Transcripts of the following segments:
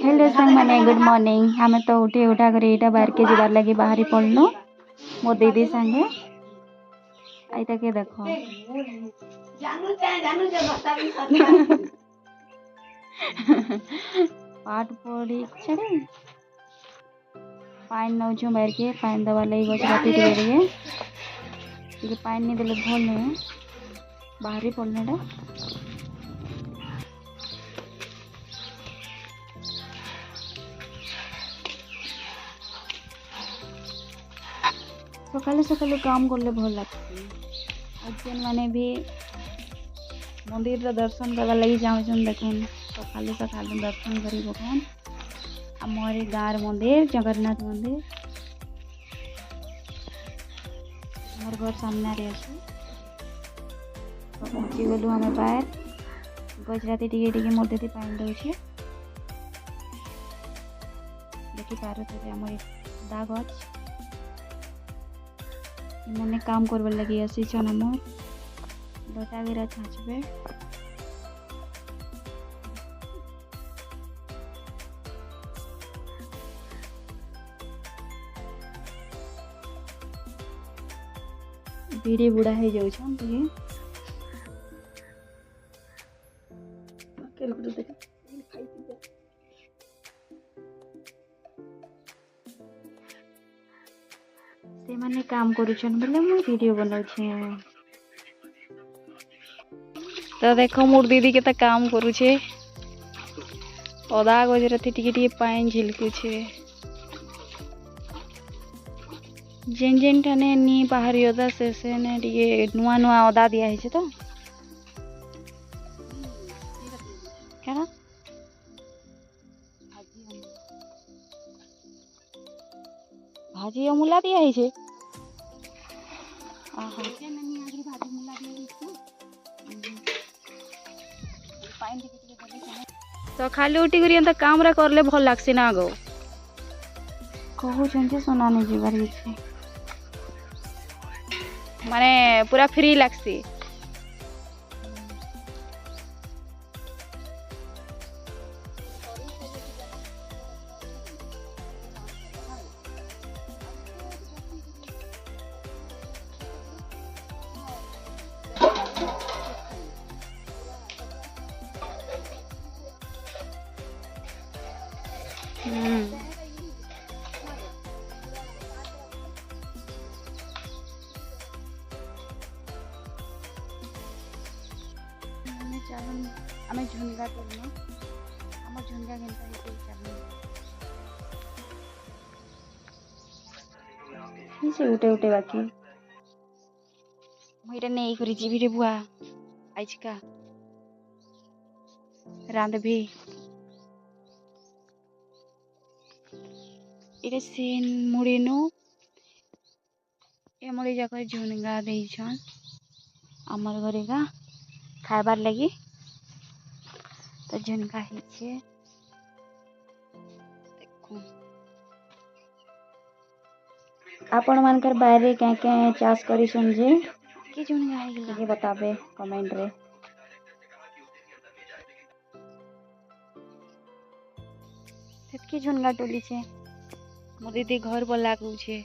Hello संग माने good morning. हमें तो उठे उठा कर एटा बाहर के जीवार लगी बाहरी पड़नो मो दीदी संगे आई तक देखो पाठ पढ़ी छड़े पानी नौ बाहर के पानी दवा लगी गजराती टे पानी नहीं देले भल नहीं बाहरी पड़ने सकाले सकाले काम करले भल लगती जेन माने भी मंदिर दर्शन करवा लगी जाऊँ देखन सकाले सकाले दर्शन करी भगवान आमरी गाँव मंदिर जगन्नाथ मंदिर मोर घर सामने अच्छे पहुँची गलु आम बाहर गजराती टे मोर दीदी पानी दौचे देखिपार आम दाग अच्छे मैंने काम करवार लगी आसीछन आम लटा गिरा छाँचबे बीड़ी बुढ़ा हो जाऊन से माने काम करुछन बोले मु वीडियो बनाउछे तो देखो मोर दीदी के काम करुछे अदा गजराती टिके पानी झिलकुछे जेन जेन ठाने नी बाहरी अदा से ने टिके नुआ नुआ अदा दिया है तो क्या भाजी अमूला दिया है सकाले उठी कर काम करले भल लगसी ना गो कहते सुनानी जीवार इच्छा माने पूरा फ्री लगसी आम झुनगा करना आम झुनगा से उठे उठे बाकी मुझे नहीं करी जीवी रे बुआ आज का रांधबी इटे सीन मुड़ी नु ए मुड़ी जाक झुनगा देछन आमर घरे का खाइबार लगी तो झुनका है आपण मानकर बाहर क्या क्या चाष करी समझे कि झुनगा है बताबे कमेंट रे सेतकी झुनगा टोली छे मो दीदी घर पर लागू छे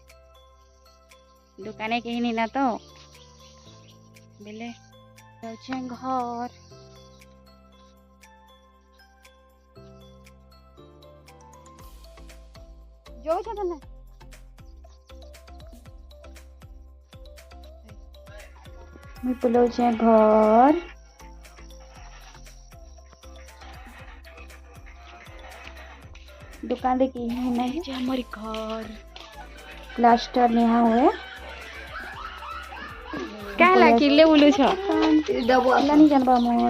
दुकाने कहीं नहीं ना तो बेले घर जो ना मुई पुलो छे घर दुकान देखी है नहीं हमारी घर प्लास्टर नेहा हुए क्या लगी ले बोलू छ नहीं जानबा मोर